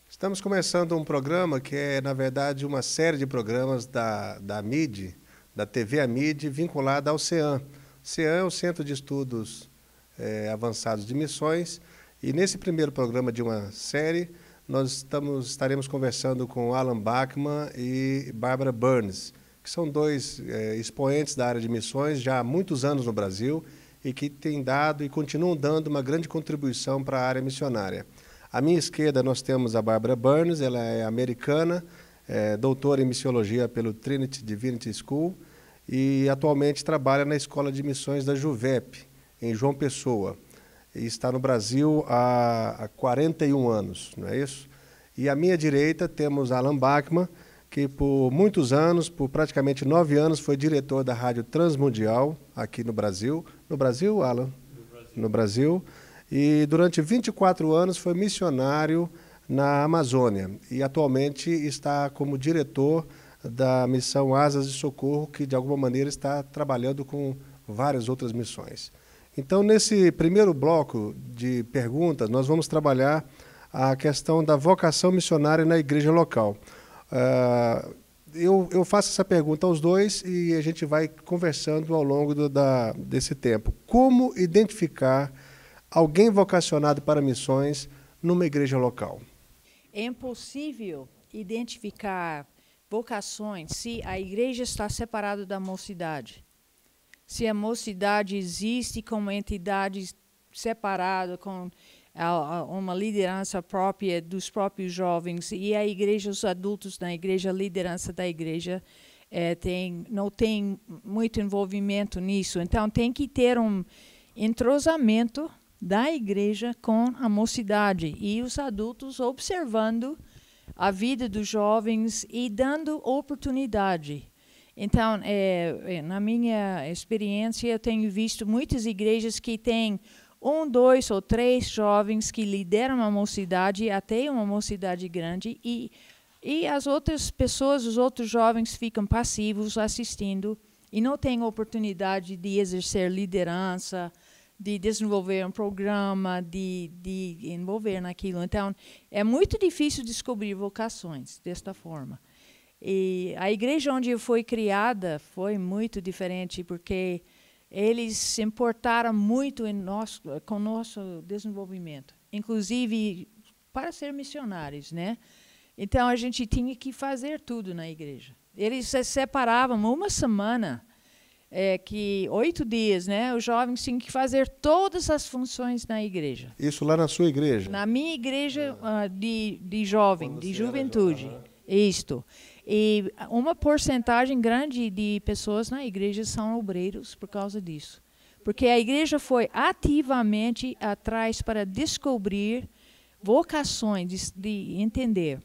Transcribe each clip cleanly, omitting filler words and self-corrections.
Estamos começando um programa que é, na verdade, uma série de programas da AMID, da TV AMID, vinculada ao CEAM. O CEAM é o Centro de Estudos Avançados de Missões, e nesse primeiro programa de uma série, nós estaremos conversando com Alan Bachman e Barbara Burns, que são dois expoentes da área de missões já há muitos anos no Brasil e que têm dado e continuam dando uma grande contribuição para a área missionária. À minha esquerda nós temos a Barbara Burns, ela é americana, doutora em missiologia pelo Trinity Divinity School e atualmente trabalha na Escola de Missões da JUVEP, em João Pessoa. E está no Brasil há 41 anos, não é isso? E à minha direita temos Alan Bachman, que por muitos anos, por praticamente 9 anos, foi diretor da Rádio Transmundial aqui no Brasil. No Brasil, Alan? No Brasil. No Brasil. E durante 24 anos foi missionário na Amazônia e atualmente está como diretor da missão Asas de Socorro, que de alguma maneira está trabalhando com várias outras missões. Então, nesse primeiro bloco de perguntas, nós vamos trabalhar a questão da vocação missionária na igreja local. Eu faço essa pergunta aos dois e a gente vai conversando ao longo desse tempo. Como identificar alguém vocacionado para missões numa igreja local? É impossível identificar vocações se a igreja está separada da mocidade. Se a mocidade existe como entidade separada, com uma liderança própria dos próprios jovens, e a igreja, os adultos na igreja, a liderança da igreja, não tem muito envolvimento nisso. Então, tem que ter um entrosamento da igreja com a mocidade e os adultos observando a vida dos jovens e dando oportunidade. Então, na minha experiência, eu tenho visto muitas igrejas que têm 1, 2 ou 3 jovens que lideram a mocidade, até uma mocidade grande, e as outras pessoas, os outros jovens ficam passivos assistindo e não têm oportunidade de exercer liderança, de desenvolver um programa, de envolver naquilo. Então, é muito difícil descobrir vocações desta forma. E a igreja onde eu fui criada foi muito diferente, porque eles se importaram muito com o nosso desenvolvimento, inclusive para ser missionários, né? Então, a gente tinha que fazer tudo na igreja. Eles se separavam uma semana, 8 dias, né? Os jovens tinham que fazer todas as funções na igreja. Isso lá na sua igreja? Na minha igreja de jovem, de juventude. Isto. E uma porcentagem grande de pessoas na igreja são obreiros por causa disso. Porque a igreja foi ativamente atrás para descobrir vocações, de entender.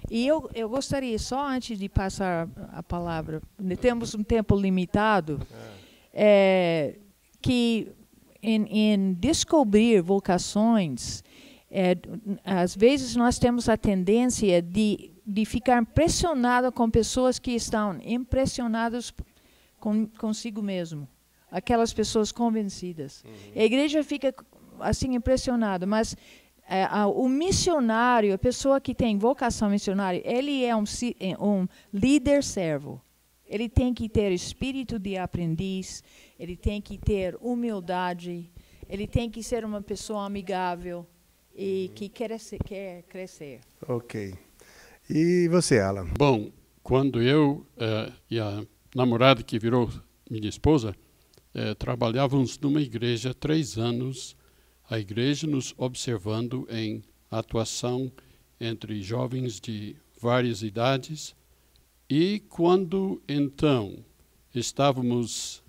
E eu gostaria, só antes de passar a palavra, temos um tempo limitado, que em descobrir vocações, às vezes nós temos a tendência de ficar impressionado com pessoas que estão impressionadas consigo mesmo, aquelas pessoas convencidas. A igreja fica assim impressionada, mas o missionário, a pessoa que tem vocação missionária, ele é um líder servo. Ele tem que ter espírito de aprendiz, ele tem que ter humildade, ele tem que ser uma pessoa amigável e que quer crescer. Ok. E você, Alan? Bom, quando eu e a namorada que virou minha esposa trabalhávamos numa igreja 3 anos, a igreja nos observando em atuação entre jovens de várias idades, e quando então estávamos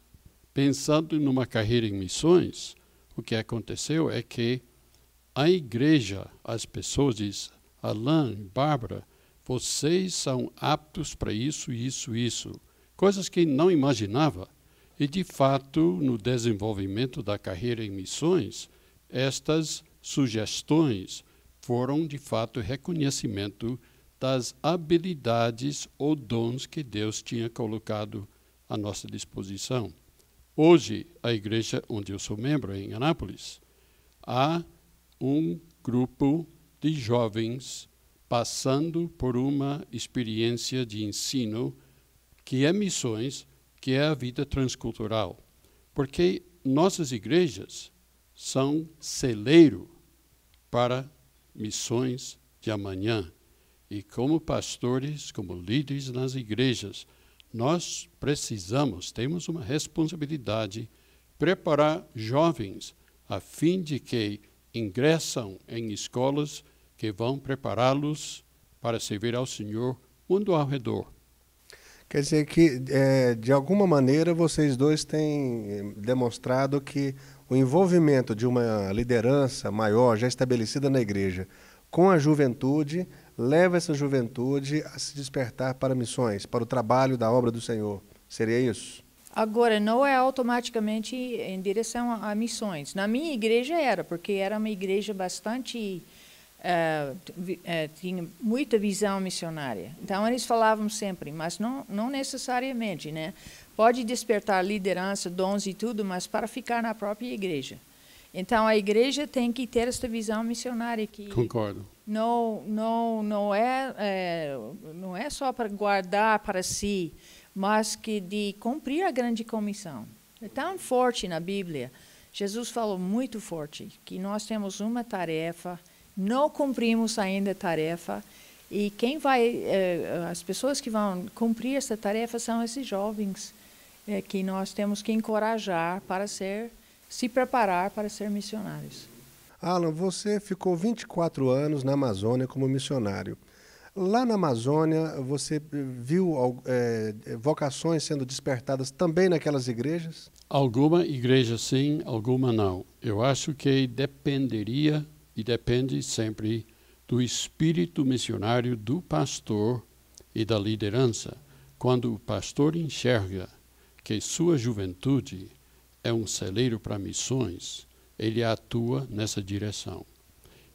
pensando numa carreira em missões, o que aconteceu é que a igreja, as pessoas dizem, Alan, Bárbara, vocês são aptos para isso, coisas que não imaginava. E, de fato, no desenvolvimento da carreira em missões, estas sugestões foram, de fato, reconhecimento das habilidades ou dons que Deus tinha colocado à nossa disposição. Hoje, a igreja onde eu sou membro, em Anápolis, há um grupo de jovens passando por uma experiência de ensino que é missões, que é a vida transcultural. Porque nossas igrejas são celeiro para missões de amanhã. E como pastores, como líderes nas igrejas, nós temos uma responsabilidade preparar jovens a fim de que ingressam em escolas que vão prepará-los para servir ao Senhor mundo ao redor. Quer dizer que, de alguma maneira, vocês dois têm demonstrado que o envolvimento de uma liderança maior, já estabelecida na igreja, com a juventude, leva essa juventude a se despertar para missões, para o trabalho da obra do Senhor. Seria isso? Agora, não é automaticamente em direção a missões. Na minha igreja era, porque era uma igreja bastante... tinha muita visão missionária. Então, eles falavam sempre, mas não necessariamente, né? Pode despertar liderança, dons e tudo, mas para ficar na própria igreja. Então, a igreja tem que ter essa visão missionária que Concordo. não é só para guardar para si, mas que de cumprir a grande comissão. É tão forte na Bíblia. Jesus falou muito forte que nós temos uma tarefa, não cumprimos ainda a tarefa, e as pessoas que vão cumprir essa tarefa são esses jovens que nós temos que encorajar para se preparar para ser missionários. Alan, você ficou 24 anos na Amazônia como missionário. Lá na Amazônia, você viu vocações sendo despertadas também naquelas igrejas? Alguma igreja sim, alguma não. Eu acho que dependeria e depende sempre do espírito missionário do pastor e da liderança. Quando o pastor enxerga que sua juventude é um celeiro para missões, ele atua nessa direção.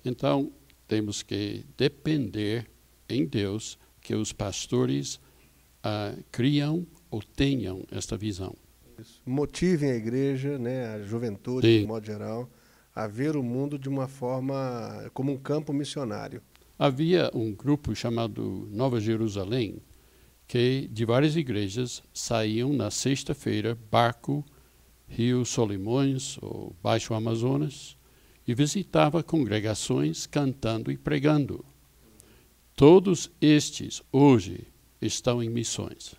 Então, temos que depender em Deus que os pastores criam ou tenham esta visão. Motivem a igreja, né, a juventude, Sim. de modo geral, a ver o mundo de uma forma, como um campo missionário. Havia um grupo chamado Nova Jerusalém, que de várias igrejas saíam na sexta-feira, barco, Rio Solimões, ou Baixo Amazonas, e visitava congregações cantando e pregando. Todos estes, hoje, estão em missões.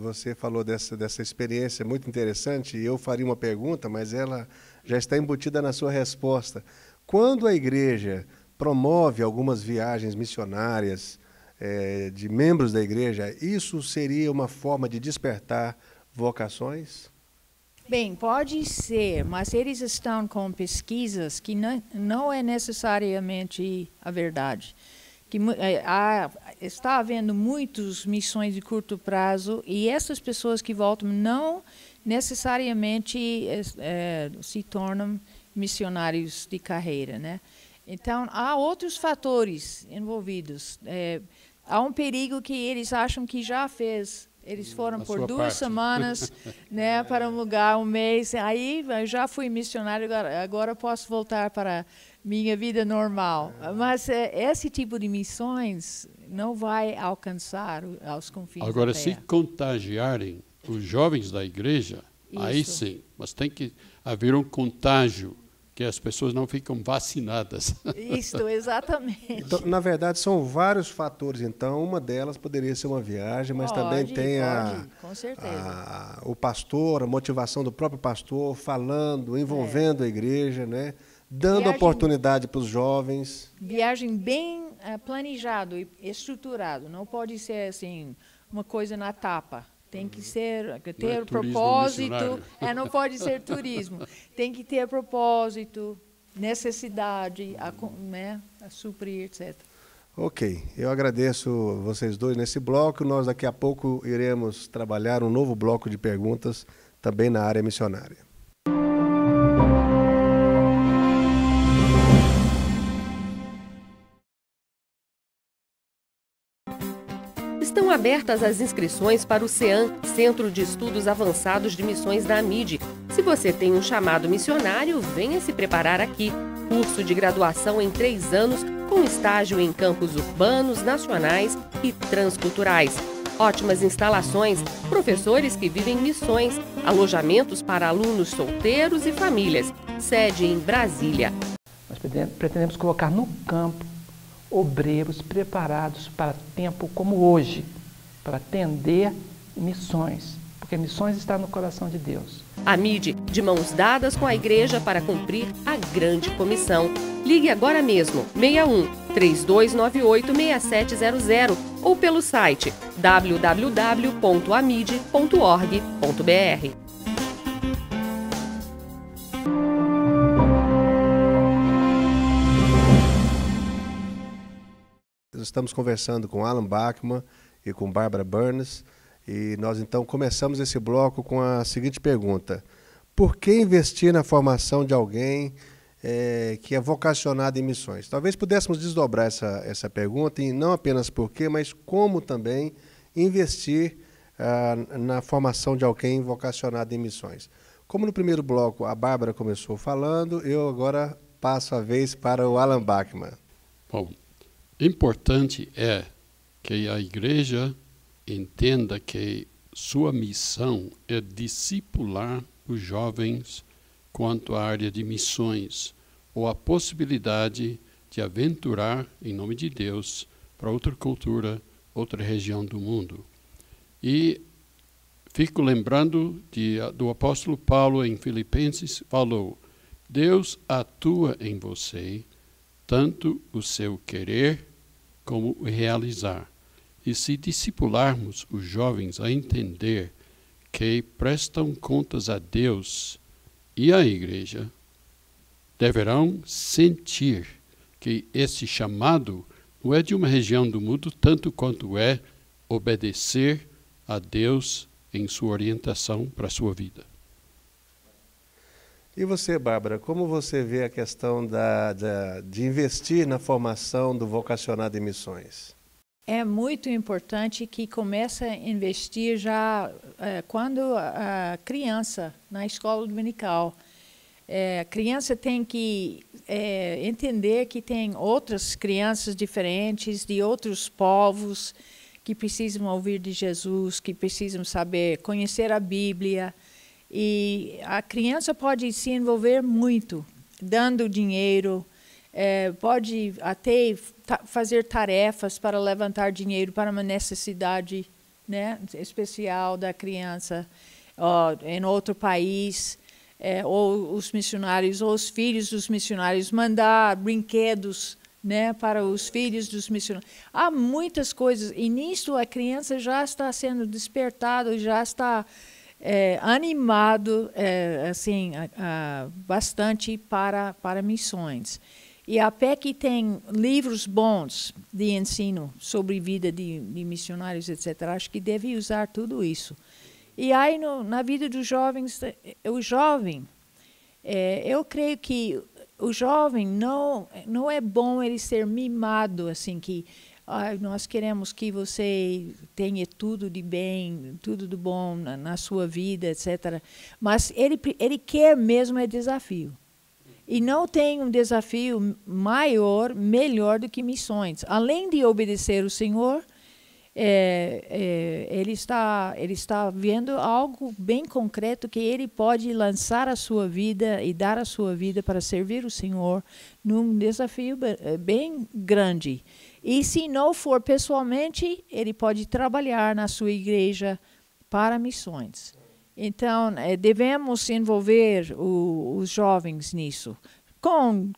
Você falou dessa experiência muito interessante, e eu faria uma pergunta, mas ela já está embutida na sua resposta. Quando a igreja promove algumas viagens missionárias de membros da igreja, isso seria uma forma de despertar vocações? Bem, pode ser, mas eles estão com pesquisas que não é necessariamente a verdade. Está havendo muitas missões de curto prazo e essas pessoas que voltam não necessariamente se tornam missionários de carreira, né? Então, há outros fatores envolvidos. Há um perigo que eles acham que já fez. Eles foram por 2 semanas, né, para um lugar, um mês. Aí, já fui missionário, agora posso voltar para minha vida normal. Mas esse tipo de missões não vai alcançar aos confins da terra. Agora, se contagiarem os jovens da igreja, aí Isso. sim. Mas tem que haver um contágio, que as pessoas não ficam vacinadas. Isso, exatamente. Então, na verdade, são vários fatores. Então, uma delas poderia ser uma viagem, mas também tem com certeza. o pastor, a motivação do próprio pastor, falando, envolvendo a igreja, né? Dando oportunidade para os jovens. Viagem bem planejado e estruturado. Não pode ser assim uma coisa na tapa. Tem que ter propósito. Não pode ser turismo. Tem que ter propósito, necessidade, a suprir, etc. Ok, eu agradeço vocês dois nesse bloco. Nós daqui a pouco iremos trabalhar um novo bloco de perguntas também na área missionária. Estão abertas as inscrições para o CEAM, Centro de Estudos Avançados de Missões da AMID. Se você tem um chamado missionário, venha se preparar aqui. Curso de graduação em 3 anos, com estágio em campos urbanos, nacionais e transculturais. Ótimas instalações, professores que vivem missões, alojamentos para alunos solteiros e famílias. Sede em Brasília. Nós pretendemos colocar no campo obreiros preparados para tempo como hoje, para atender missões, porque missões está no coração de Deus. A AMID, de mãos dadas com a igreja para cumprir a grande comissão. Ligue agora mesmo, 61-3298-6700 ou pelo site www.amid.org.br. Estamos conversando com Alan Bachman e com Barbara Burns e nós então começamos esse bloco com a seguinte pergunta: por que investir na formação de alguém que é vocacionado em missões? Talvez pudéssemos desdobrar essa pergunta e não apenas por quê, mas como também investir na formação de alguém vocacionado em missões. Como no primeiro bloco a Bárbara começou falando, eu agora passo a vez para o Alan Bachman. Bom, importante é que a igreja entenda que sua missão é discipular os jovens quanto à área de missões ou a possibilidade de aventurar, em nome de Deus, para outra cultura, outra região do mundo. E fico lembrando do apóstolo Paulo em Filipenses, falou: Deus atua em você, tanto o seu querer como o realizar. E se discipularmos os jovens a entender que prestam contas a Deus e à igreja, deverão sentir que esse chamado não é de uma região do mundo, tanto quanto é obedecer a Deus em sua orientação para a sua vida. E você, Bárbara, como você vê a questão de investir na formação do vocacionado em missões? É muito importante que comece a investir já quando a criança, na escola dominical. A criança tem que entender que tem outras crianças diferentes, de outros povos, que precisam ouvir de Jesus, que precisam saber, conhecer a Bíblia. E a criança pode se envolver muito, dando dinheiro, pode até fazer tarefas para levantar dinheiro para uma necessidade, né, especial da criança em outro país, ou os missionários, ou os filhos dos missionários, mandar brinquedos, né, para os filhos dos missionários. Há muitas coisas, e nisso a criança já está sendo despertada, já está animado assim, bastante para missões. E a PEC tem livros bons de ensino sobre vida de missionários, etc. Acho que deve usar tudo isso. E aí, na vida dos jovens, o jovem, eu creio que o jovem não é bom ele ser mimado, assim, que nós queremos que você tenha tudo de bem, tudo de bom na sua vida, etc. Mas ele quer mesmo desafio. E não tem um desafio maior, melhor do que missões. Além de obedecer o Senhor, ele está vendo algo bem concreto que ele pode lançar a sua vida e dar a sua vida para servir o Senhor num desafio bem grande. E se não for pessoalmente, ele pode trabalhar na sua igreja para missões. Então, devemos envolver os jovens nisso, com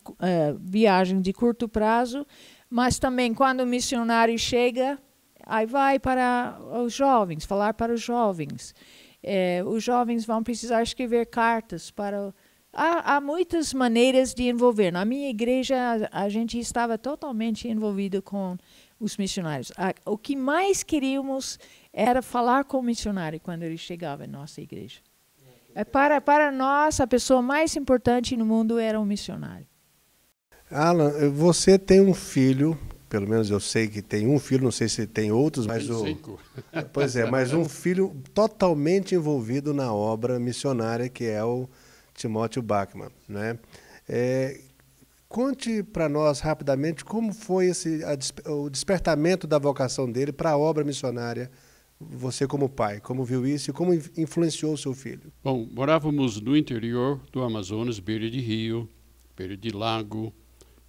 viagem de curto prazo, mas também quando o missionário chega, aí vai para os jovens, falar para os jovens. Os jovens vão precisar escrever cartas para... Há muitas maneiras de envolver. Na minha igreja, a gente estava totalmente envolvido com os missionários. O que mais queríamos era falar com o missionário quando ele chegava em nossa igreja. Para nós, a pessoa mais importante no mundo era o missionário. Alan, você tem um filho, pelo menos eu sei que tem um filho, não sei se tem outros, mas pois é, mas um filho totalmente envolvido na obra missionária que é o Timóteo Bachmann, né? Conte para nós rapidamente como foi o despertamento da vocação dele para a obra missionária. Você como pai, como viu isso e como influenciou o seu filho? Bom, morávamos no interior do Amazonas, beira de rio, beira de lago,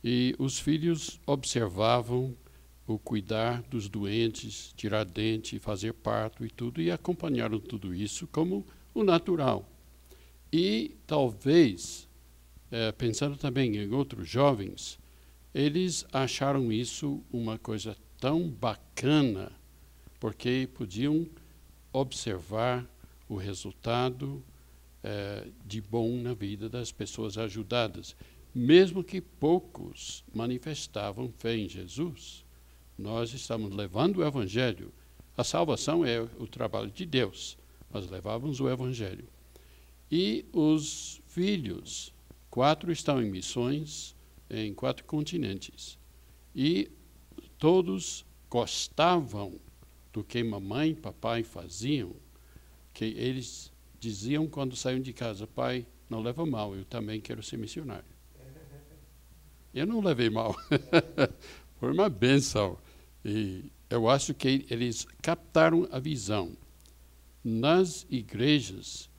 e os filhos observavam o cuidar dos doentes, tirar dente, fazer parto e tudo, e acompanharam tudo isso como o natural. E talvez, pensando também em outros jovens, eles acharam isso uma coisa tão bacana, porque podiam observar o resultado de bom na vida das pessoas ajudadas. Mesmo que poucos manifestavam fé em Jesus, nós estamos levando o Evangelho. A salvação é o trabalho de Deus, mas levávamos o Evangelho. E os filhos, 4 estão em missões em 4 continentes. E todos gostavam do que mamãe e papai faziam, que eles diziam quando saíam de casa: pai, não leva mal, eu também quero ser missionário. Eu não levei mal, foi uma bênção. E eu acho que eles captaram a visão. Nas igrejas,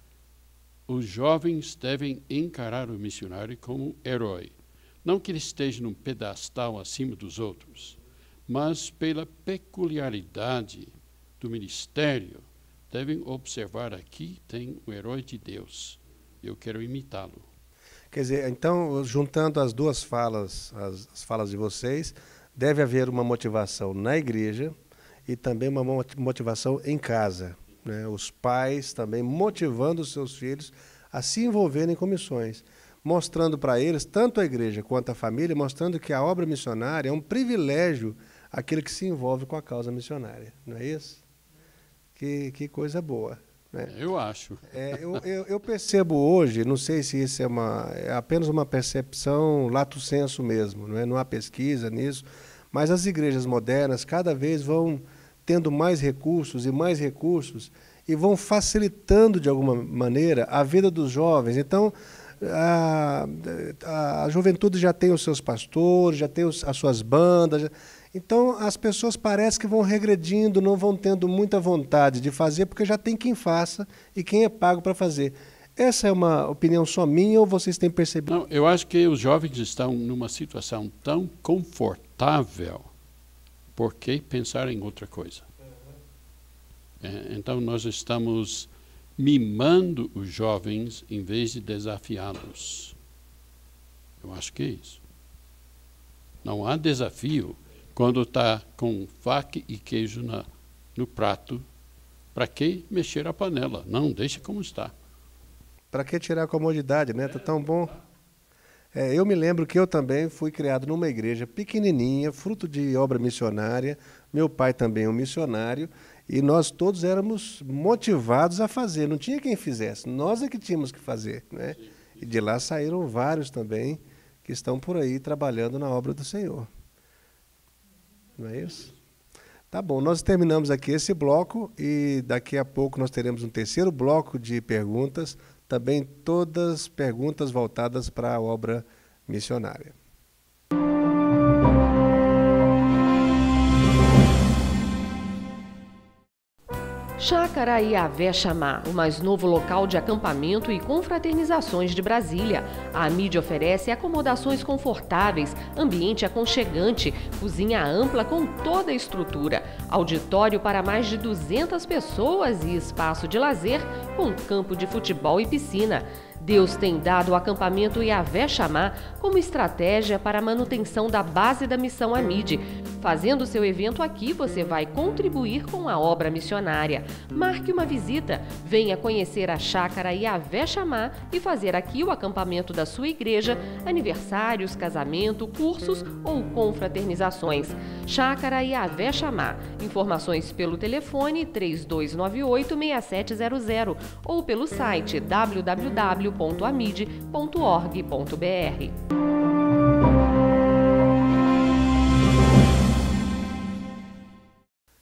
os jovens devem encarar o missionário como herói. Não que ele esteja num pedestal acima dos outros, mas pela peculiaridade do ministério, devem observar: aqui tem o herói de Deus, eu quero imitá-lo. Quer dizer, então, juntando as duas falas, as falas de vocês, deve haver uma motivação na igreja e também uma motivação em casa, né? Os pais também motivando os seus filhos a se envolverem com missões, mostrando para eles, tanto a igreja quanto a família, mostrando que a obra missionária é um privilégio aquele que se envolve com a causa missionária, não é isso? Que coisa boa, né? Eu acho. Eu percebo hoje, não sei se isso é apenas uma percepção lato sensu mesmo, não há pesquisa nisso, mas as igrejas modernas cada vez vão tendo mais recursos e vão facilitando de alguma maneira a vida dos jovens. Então, a juventude já tem os seus pastores, já tem as suas bandas. Então, as pessoas parece que vão regredindo, não vão tendo muita vontade de fazer, porque já tem quem faça e quem é pago para fazer. Essa é uma opinião só minha ou vocês têm percebido? Não, eu acho que os jovens estão numa situação tão confortável, por que pensar em outra coisa? Então, nós estamos mimando os jovens em vez de desafiá-los. Eu acho que é isso. Não há desafio quando está com faca e queijo no prato. Para que mexer a panela? Não, deixa como está. Para que tirar a comodidade, né? Está tão bom. Eu me lembro que eu também fui criado numa igreja pequenininha, fruto de obra missionária. Meu pai também é um missionário. E nós todos éramos motivados a fazer. Não tinha quem fizesse. Nós é que tínhamos que fazer, né? E de lá saíram vários também que estão por aí trabalhando na obra do Senhor. Não é isso? Tá bom, nós terminamos aqui esse bloco e daqui a pouco nós teremos um terceiro bloco de perguntas, também todas perguntas voltadas para a obra missionária. Chácara Iavé Chamá, o mais novo local de acampamento e confraternizações de Brasília. A AMID oferece acomodações confortáveis, ambiente aconchegante, cozinha ampla com toda a estrutura, auditório para mais de 200 pessoas e espaço de lazer com campo de futebol e piscina. Deus tem dado o acampamento Iavé Chamá como estratégia para a manutenção da base da missão AMID. Fazendo seu evento aqui, você vai contribuir com a obra missionária. Marque uma visita, venha conhecer a Chácara Iavé Chamá e fazer aqui o acampamento da sua igreja, aniversários, casamento, cursos ou confraternizações. Chácara Iavé Chamá. Informações pelo telefone 3298-6700 ou pelo site www.amid.org.br.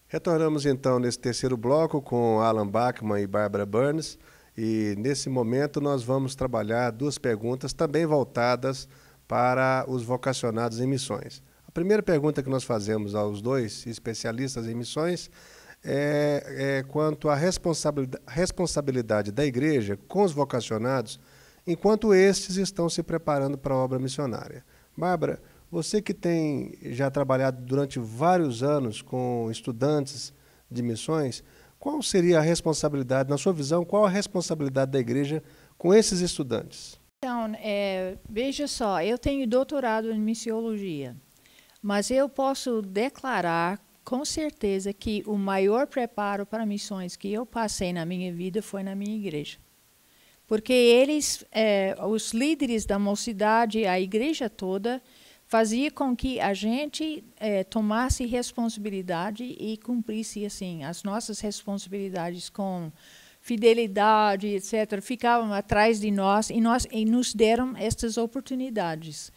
Retornamos então nesse terceiro bloco com Alan Bachman e Barbara Burns, e nesse momento nós vamos trabalhar duas perguntas também voltadas para os vocacionados em missões. A primeira pergunta que nós fazemos aos dois especialistas em missões é quanto à responsabilidade da igreja com os vocacionados enquanto estes estão se preparando para a obra missionária. Bárbara, você que tem já trabalhado durante vários anos com estudantes de missões, qual seria a responsabilidade, na sua visão, qual a responsabilidade da igreja com esses estudantes? Então, veja só, eu tenho doutorado em missiologia, mas eu posso declarar com certeza que o maior preparo para missões que eu passei na minha vida foi na minha igreja. Porque eles, os líderes da mocidade, a igreja toda, fazia com que a gente tomasse responsabilidade e cumprisse assim as nossas responsabilidades com fidelidade, etc. Ficavam atrás de nós e nos deram estas oportunidades.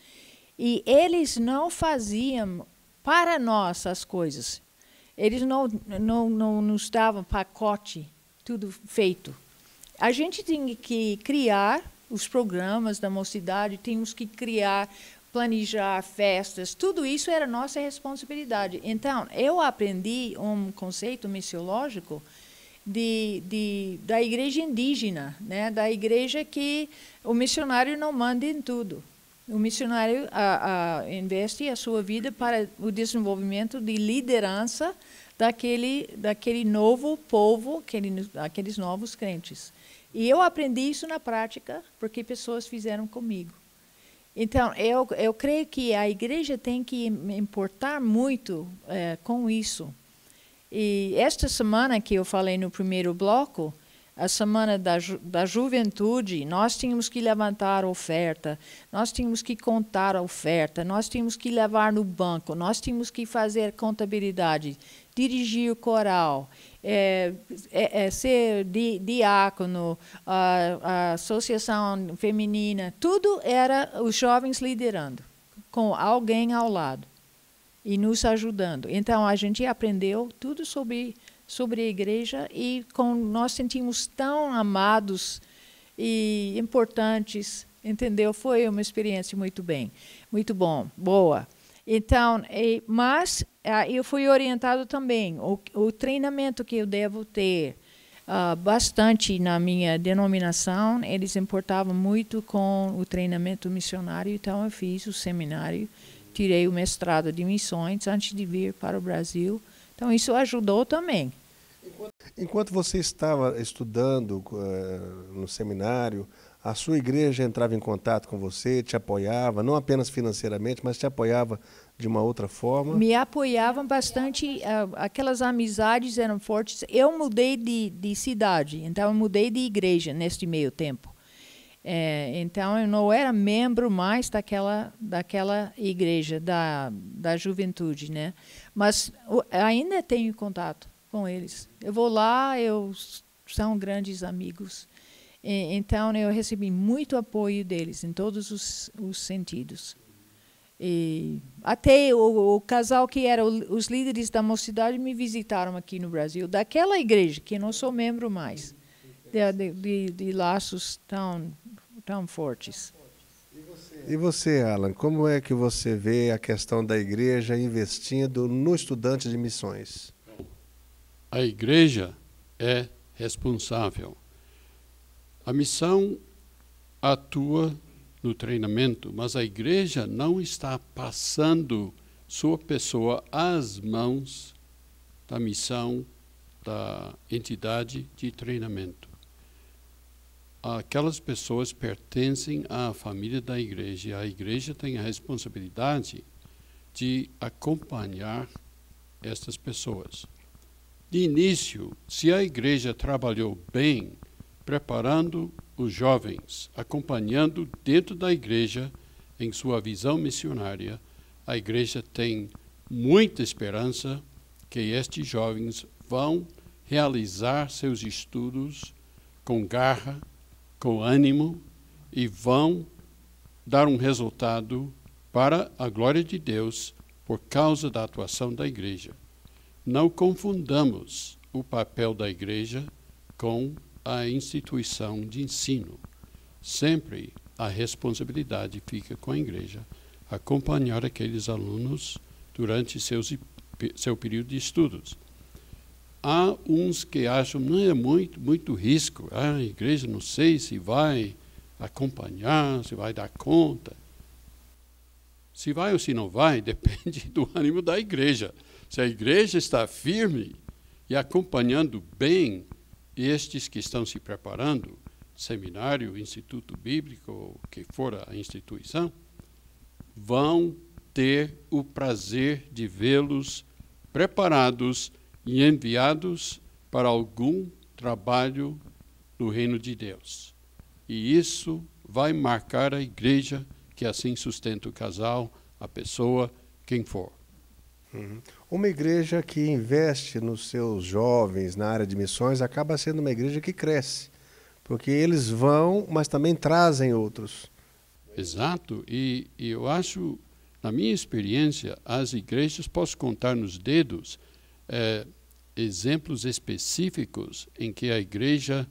E eles não faziam para nós as coisas. Eles não nos davam pacote, tudo feito. A gente tinha que criar os programas da mocidade, tínhamos que criar, planejar festas, tudo isso era nossa responsabilidade. Então, eu aprendi um conceito missiológico da igreja indígena, né? Da igreja que o missionário não manda em tudo. O missionário investe a sua vida para o desenvolvimento de liderança daquele novo povo, aqueles novos crentes. E eu aprendi isso na prática, porque pessoas fizeram comigo. Então, eu creio que a igreja tem que importar muito com isso. E esta semana que eu falei no primeiro bloco, a semana da juventude, nós tínhamos que levantar a oferta, nós tínhamos que contar a oferta, nós tínhamos que levar no banco, nós tínhamos que fazer contabilidade, dirigir o coral, ser diácono, a associação feminina, tudo era os jovens liderando, com alguém ao lado e nos ajudando. Então, a gente aprendeu tudo sobre a igreja e nós sentimos tão amados e importantes, entendeu? Foi uma experiência muito boa. Então, mas eu fui orientado também, o treinamento que eu devo ter bastante na minha denominação, eles importavam muito com o treinamento missionário, então eu fiz o seminário, tirei o mestrado de missões antes de vir para o Brasil. Então, isso ajudou também. Enquanto você estava estudando no seminário, a sua igreja entrava em contato com você, te apoiava, não apenas financeiramente, mas te apoiava de uma outra forma? Me apoiavam bastante, aquelas amizades eram fortes. Eu mudei de cidade, então eu mudei de igreja neste meio tempo. Então, eu não era membro mais daquela igreja da juventude, né? Mas ainda tenho contato com eles. Eu vou lá, são grandes amigos. Então, eu recebi muito apoio deles, em todos os sentidos. E até o casal que era os líderes da mocidade me visitaram aqui no Brasil, daquela igreja, que eu não sou membro mais, de laços tão fortes. E você, Alan, como é que você vê a questão da igreja investindo no estudante de missões? A igreja é responsável. A missão atua no treinamento, mas a igreja não está passando sua pessoa às mãos da missão da entidade de treinamento. Aquelas pessoas pertencem à família da igreja, e a igreja tem a responsabilidade de acompanhar estas pessoas. De início, se a igreja trabalhou bem, preparando os jovens, acompanhando dentro da igreja em sua visão missionária, a igreja tem muita esperança que estes jovens vão realizar seus estudos com garra, com ânimo e vão dar um resultado para a glória de Deus por causa da atuação da igreja. não confundamos o papel da igreja com a instituição de ensino. Sempre a responsabilidade fica com a igreja, acompanhar aqueles alunos durante seu período de estudos. Há uns que acham, não é muito risco, a igreja não sei se vai acompanhar, se vai dar conta. Se vai ou se não vai, depende do ânimo da igreja. Se a igreja está firme e acompanhando bem estes que estão se preparando, seminário, instituto bíblico, ou que for a instituição, vão ter o prazer de vê-los preparados e enviados para algum trabalho no reino de Deus. E isso vai marcar a igreja que assim sustenta o casal, a pessoa, quem for. Uma igreja que investe nos seus jovens na área de missões acaba sendo uma igreja que cresce, porque eles vão, mas também trazem outros. Exato, e eu acho, na minha experiência, as igrejas, posso contar nos dedos, exemplos específicos em que a igreja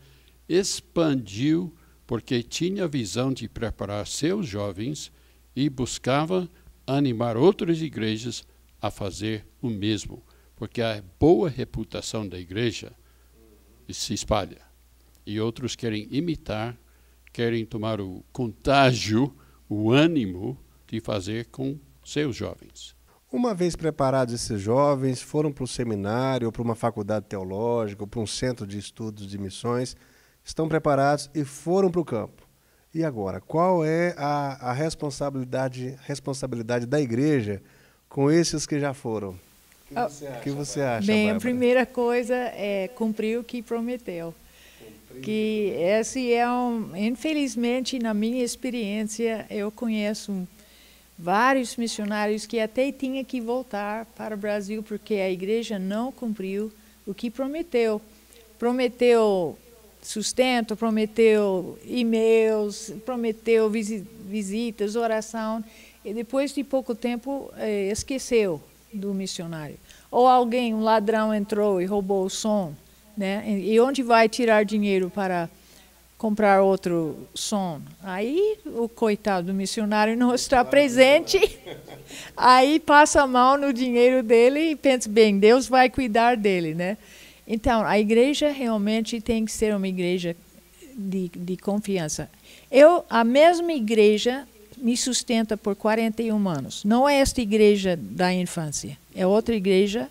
expandiu porque tinha a visão de preparar seus jovens e buscava animar outras igrejas a fazer o mesmo, porque a boa reputação da igreja se espalha. E outros querem imitar, querem tomar o contágio, o ânimo de fazer com seus jovens. Uma vez preparados esses jovens, foram para o seminário, ou para uma faculdade teológica, ou para um centro de estudos de missões, estão preparados e foram para o campo. E agora, qual é a responsabilidade da igreja com esses que já foram? O que você acha, Bem, Bárbara? a primeira coisa é cumprir o que prometeu. Que esse infelizmente, na minha experiência, eu conheço vários missionários que até tinham que voltar para o Brasil porque a igreja não cumpriu o que prometeu. Prometeu sustento, prometeu e-mails, prometeu visitas, oração, e depois de pouco tempo esqueceu do missionário. Ou um ladrão entrou e roubou o som, né? E onde vai tirar dinheiro para comprar outro som? Aí o coitado do missionário não está presente, aí passa a mão no dinheiro dele e pensa, bem, Deus vai cuidar dele, né? Então, a igreja realmente tem que ser uma igreja de confiança. A mesma igreja me sustenta por 41 anos. Não é esta igreja da infância, é outra igreja.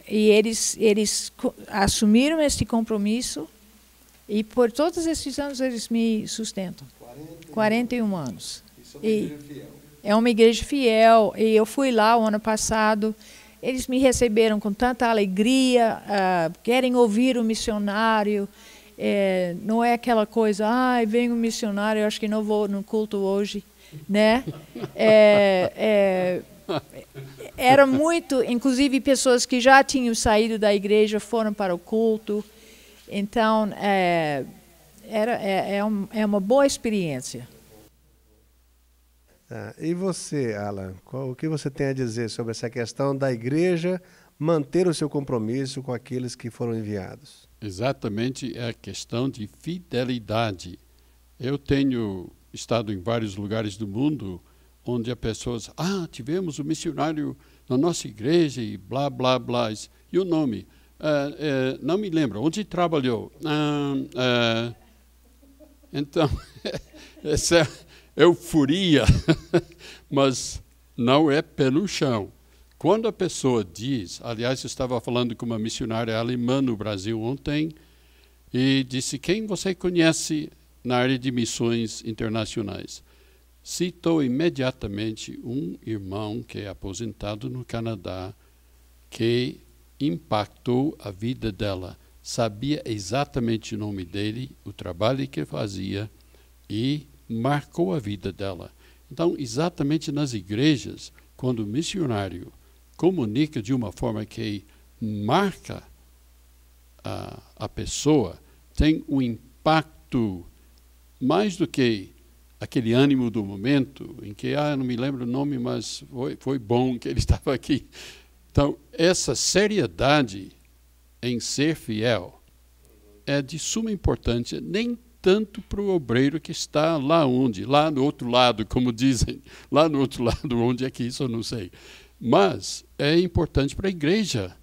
E eles assumiram este compromisso e por todos esses anos eles me sustentam. 41 anos. É uma igreja fiel. E eu fui lá o ano passado. Eles me receberam com tanta alegria, querem ouvir o missionário. Não é aquela coisa, vem um missionário, eu acho que não vou no culto hoje, né? Era muito, inclusive pessoas que já tinham saído da igreja foram para o culto. Então, é uma boa experiência. E você, Alan, o que você tem a dizer sobre essa questão da igreja manter o seu compromisso com aqueles que foram enviados? Exatamente, é a questão de fidelidade. Eu tenho estado em vários lugares do mundo onde as pessoas, tivemos um missionário na nossa igreja e blá, blá, blá. E o nome? Não me lembro. Onde trabalhou? Então, essa euforia, mas não é pelo chão. Quando a pessoa diz, aliás, eu estava falando com uma missionária alemã no Brasil ontem, e disse, quem você conhece na área de missões internacionais? Citou imediatamente um irmão que é aposentado no Canadá, que impactou a vida dela. Sabia exatamente o nome dele, o trabalho que fazia, e marcou a vida dela. Então, exatamente nas igrejas, quando o missionário comunica de uma forma que marca a pessoa, tem um impacto mais do que aquele ânimo do momento, em que, não me lembro o nome, mas foi bom que ele estava aqui. Então, essa seriedade em ser fiel é de suma importância, nem tanto para o obreiro que está lá no outro lado, como dizem, lá no outro lado, onde é que isso eu não sei. Mas é importante para a igreja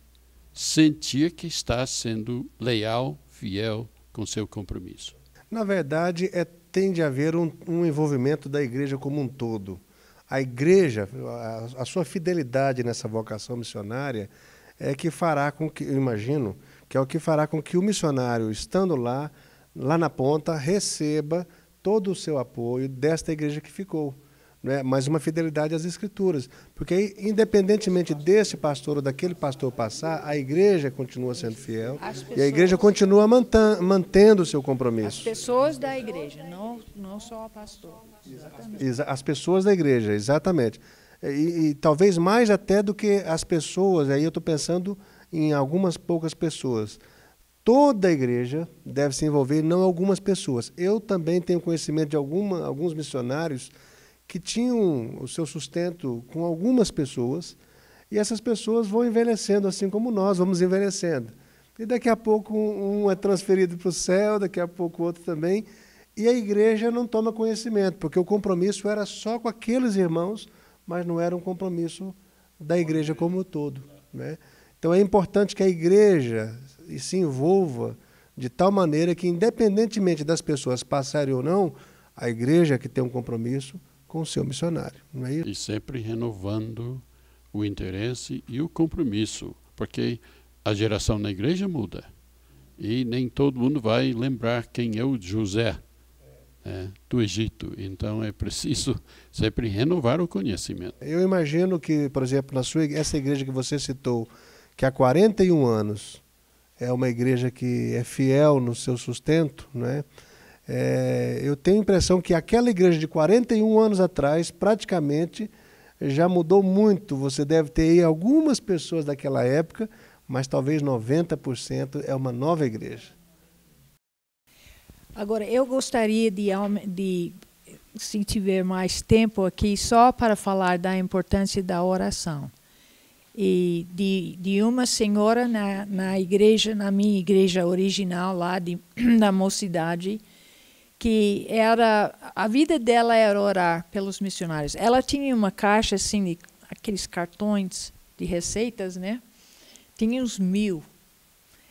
sentir que está sendo leal, fiel com seu compromisso. Na verdade, tem de haver um envolvimento da igreja como um todo. A igreja, a sua fidelidade nessa vocação missionária é que fará com que, eu imagino, que é o que fará com que o missionário, estando lá na ponta, receba todo o seu apoio desta igreja que ficou. Né? Mas uma fidelidade às Escrituras. Porque, aí, independentemente desse pastor ou daquele pastor passar, a igreja continua sendo fiel e a igreja continua mantendo o seu compromisso. As pessoas da igreja, não só o pastor. Exatamente. As pessoas da igreja, exatamente. E talvez mais até do que as pessoas, aí eu estou pensando em algumas poucas pessoas. Toda a igreja deve se envolver, não algumas pessoas. Eu também tenho conhecimento de alguns missionários que tinham o seu sustento com algumas pessoas, e essas pessoas vão envelhecendo assim como nós vamos envelhecendo. E daqui a pouco um é transferido para o céu, daqui a pouco o outro também, e a igreja não toma conhecimento, porque o compromisso era só com aqueles irmãos, mas não era um compromisso da igreja como um todo. Né? Então é importante que a igreja se envolva de tal maneira que, independentemente das pessoas passarem ou não, a igreja que tem um compromisso com o seu missionário. Não é isso? E sempre renovando o interesse e o compromisso, porque a geração na igreja muda. E nem todo mundo vai lembrar quem é o José do Egito. Então é preciso sempre renovar o conhecimento. Eu imagino que, por exemplo, essa igreja que você citou, que há 41 anos é uma igreja que é fiel no seu sustento, né? Eu tenho a impressão que aquela igreja de 41 anos atrás, praticamente, já mudou muito. Você deve ter aí algumas pessoas daquela época, mas talvez 90% é uma nova igreja. Agora, eu gostaria de, se tiver mais tempo aqui, só para falar da importância da oração. E de uma senhora na igreja, na minha igreja original, lá da mocidade, que a vida dela era orar pelos missionários. Ela tinha uma caixa assim, aqueles cartões de receitas, né? Tinha uns 1000.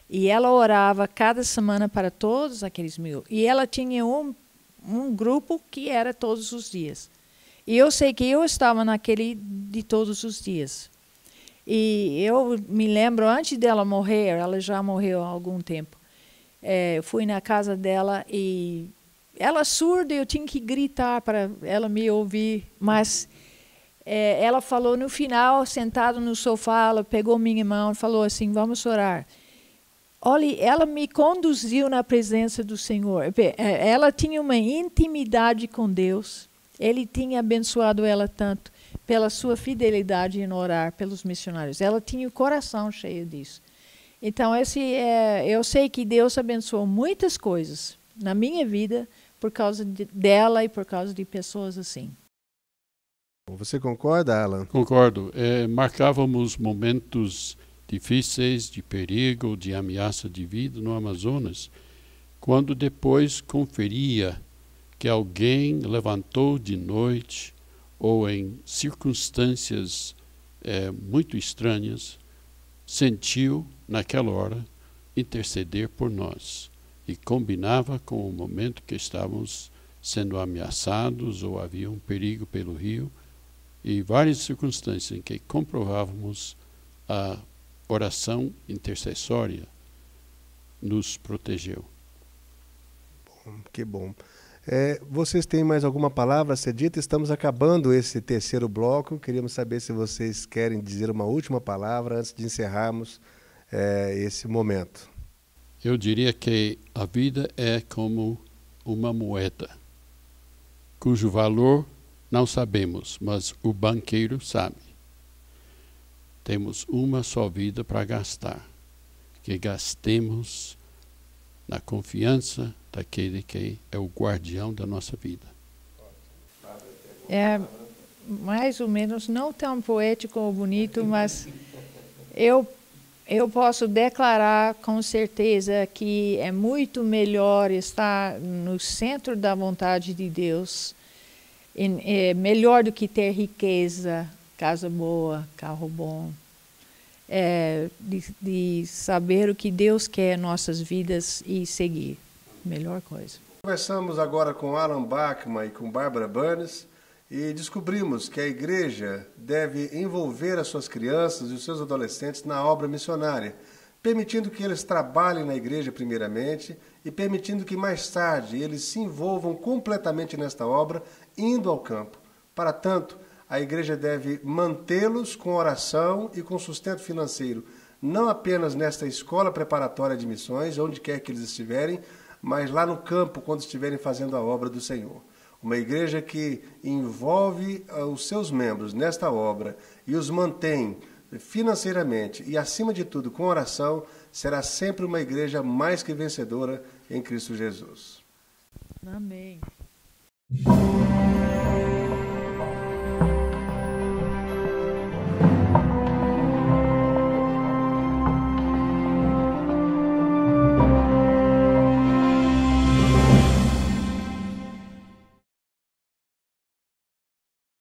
E ela orava cada semana para todos aqueles 1000. E ela tinha um grupo que era todos os dias. E eu sei que eu estava naquele de todos os dias. E eu me lembro, antes dela morrer, ela já morreu há algum tempo, eu fui na casa dela e ela surda, eu tinha que gritar para ela me ouvir, mas ela falou no final, sentada no sofá, ela pegou minha mão e falou assim, vamos orar. Olha, ela me conduziu na presença do Senhor. Ela tinha uma intimidade com Deus. Ele tinha abençoado ela tanto pela sua fidelidade em orar pelos missionários. Ela tinha o coração cheio disso. Então, eu sei que Deus abençoou muitas coisas na minha vida por causa dela e por causa de pessoas assim. Você concorda, Alan? Concordo. Marcávamos momentos difíceis, de perigo, de ameaça de vida no Amazonas, quando depois conferia que alguém levantou de noite ou em circunstâncias muito estranhas, sentiu, naquela hora, interceder por nós. E combinava com o momento que estávamos sendo ameaçados ou havia um perigo pelo rio, e várias circunstâncias em que comprovávamos a oração intercessória nos protegeu. Que bom. Vocês têm mais alguma palavra a ser dita? Estamos acabando esse terceiro bloco. Queríamos saber se vocês querem dizer uma última palavra antes de encerrarmos esse momento. Eu diria que a vida é como uma moeda, cujo valor não sabemos, mas o banqueiro sabe. Temos uma só vida para gastar, que gastemos na confiança daquele que é o guardião da nossa vida. Mais ou menos, não tão poético ou bonito, mas Eu posso declarar com certeza que é muito melhor estar no centro da vontade de Deus, é melhor do que ter riqueza, casa boa, carro bom, de saber o que Deus quer em nossas vidas e seguir. Melhor coisa. Conversamos agora com Alan Bachman e com Bárbara Burns e descobrimos que a igreja deve envolver as suas crianças e os seus adolescentes na obra missionária, permitindo que eles trabalhem na igreja primeiramente e permitindo que mais tarde eles se envolvam completamente nesta obra, indo ao campo. Para tanto, a igreja deve mantê-los com oração e com sustento financeiro, não apenas nesta escola preparatória de missões, onde quer que eles estiverem, mas lá no campo, quando estiverem fazendo a obra do Senhor. Uma igreja que envolve os seus membros nesta obra e os mantém financeiramente e, acima de tudo, com oração, será sempre uma igreja mais que vencedora em Cristo Jesus. Amém.